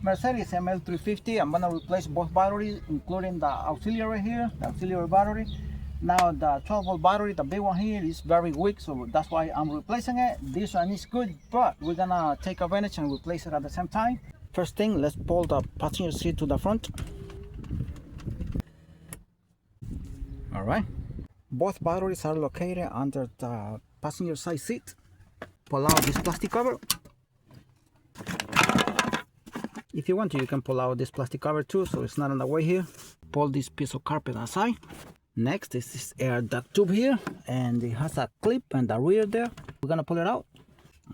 Mercedes ML350. I'm gonna replace both batteries, including the auxiliary here, the auxiliary battery. Now the 12-volt battery, the big one here, is very weak, so that's why I'm replacing it. This one is good, but we're gonna take advantage and replace it at the same time. First thing, let's pull the passenger seat to the front. All right. Both batteries are located under the passenger side seat. Pull out this plastic cover. If you want to, you can pull out this plastic cover too, so it's not in the way here. Pull this piece of carpet aside. Next is this air duct tube here, and it has a clip in the rear there. We're gonna pull it out.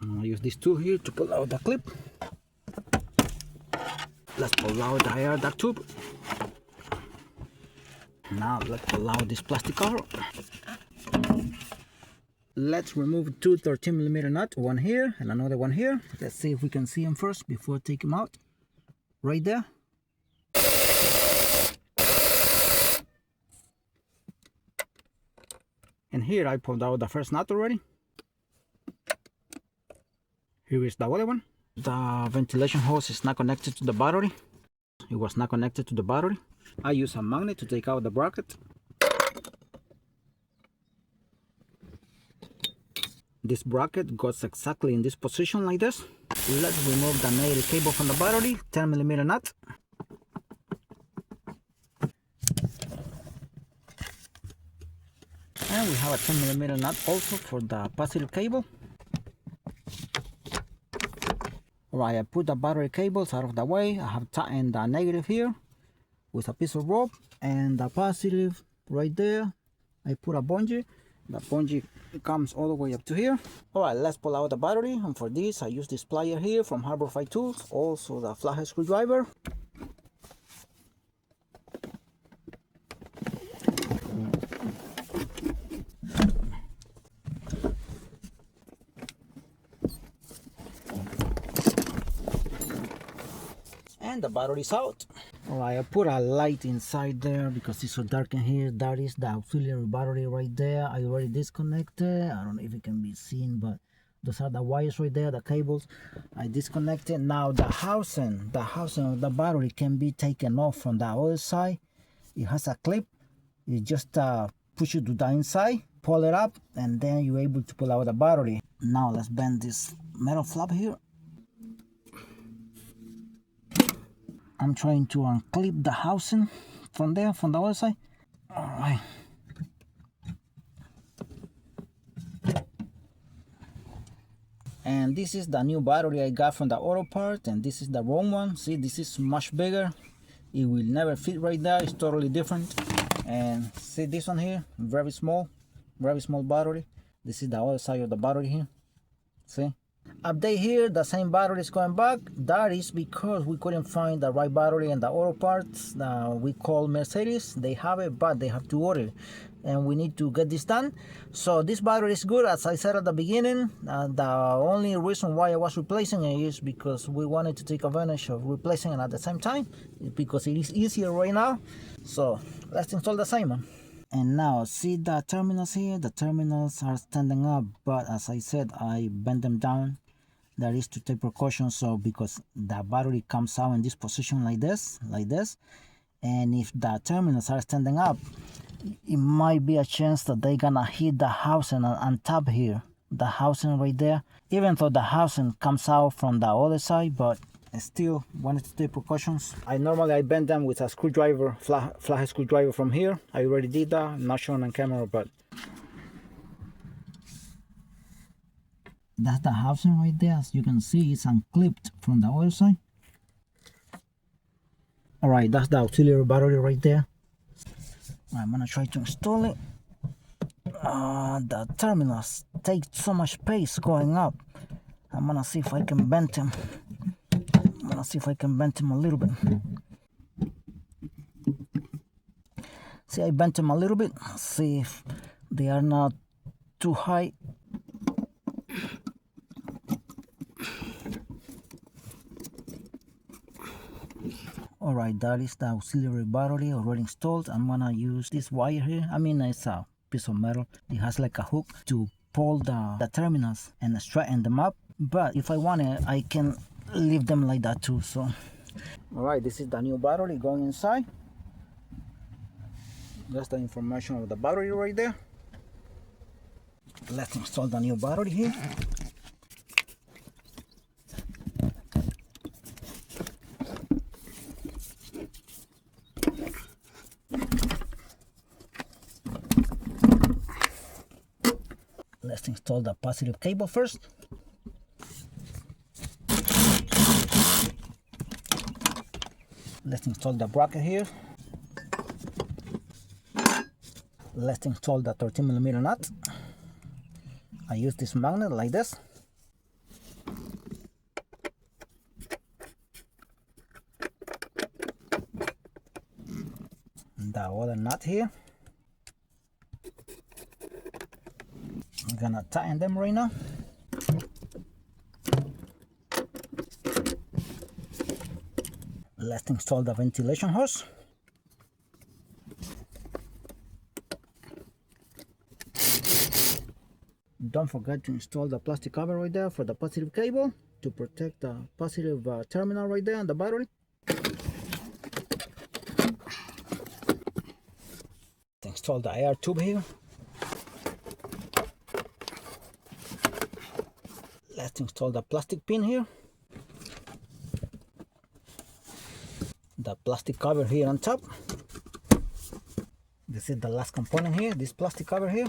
I'm gonna use this tool here to pull out the clip. Let's pull out the air duct tube. Now let's pull out this plastic cover. Let's remove two 13mm nuts, one here and another one here. Let's see if we can see them first before taking them out. Right there. And here I pulled out the first nut already. Here is the other one. The ventilation hose is not connected to the battery. It was not connected to the battery. I use a magnet to take out the bracket. This bracket goes exactly in this position like this. Let's remove the negative cable from the battery, 10mm nut. And we have a 10mm nut also for the positive cable. Alright, I put the battery cables out of the way. I have tightened the negative here with a piece of rope, and the positive right there, I put a bungee. The bungee comes all the way up to here. Alright, let's pull out the battery, and for this I use this plier here from Harbor Freight Tools, also the flathead screwdriver. And the battery's out. Alright, I put a light inside there because it's so dark in here. That is the auxiliary battery right there. I already disconnected. I don't know if it can be seen, but those are the wires right there, the cables. I disconnected. Now the housing of the battery can be taken off from the other side. It has a clip. You just push it to the inside, pull it up, and then you're able to pull out the battery. Now let's bend this metal flap here. I'm trying to unclip the housing from there, from the other side. Alright. And this is the new battery I got from the auto part, and this is the wrong one. See, this is much bigger. It will never fit right there. It's totally different. And see this one here, very small battery. This is the other side of the battery here. See? Update here, the same battery is going back. That is because we couldn't find the right battery in the auto parts. We call Mercedes, they have it, but they have to order it, and we need to get this done. So this battery is good, as I said at the beginning. The only reason why I was replacing it is because we wanted to take advantage of replacing it at the same time, because it is easier right now. So let's install the same one. And now see the terminals here. The terminals are standing up, but as I said, I bent them down. That is to take precautions, so because the battery comes out in this position like this, and if the terminals are standing up, it might be a chance that they're gonna hit the housing on top here, the housing right there. Even though the housing comes out from the other side, but I still wanted to take precautions. I bend them with a screwdriver, flathead screwdriver from here. I already did that. I'm not showing on camera, but that's the housing right there. As you can see, it's unclipped from the other side. Alright, that's the auxiliary battery right there. I'm gonna try to install it. The terminals take so much space going up. I'm gonna see if I can bend them. A little bit. See, I bent them a little bit. See if they are not too high. Alright, that is the auxiliary battery already installed. I'm gonna use this wire here. I mean, it's a piece of metal. It has like a hook to pull the terminals and straighten them up. But if I want it, I can leave them like that too. So Alright, this is the new battery going inside. That's the information of the battery right there. Let's install the new battery here. Let's install the positive cable first. Let's install the bracket here. Let's install the 13mm nut. I use this magnet like this. The other nut here. I'm gonna tighten them right now. Let's install the ventilation hose. Don't forget to install the plastic cover right there for the positive cable to protect the positive terminal right there on the battery. Install the air tube here. Let's install the plastic pin here. The plastic cover here on top. This is the last component here, this plastic cover here.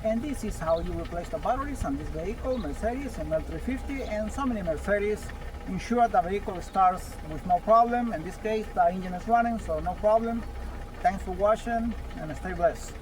And this is how you replace the batteries on this vehicle, Mercedes ML350, and so many Mercedes. Ensure the vehicle starts with no problem. In this case, the engine is running, so no problem. Thanks for watching and stay blessed.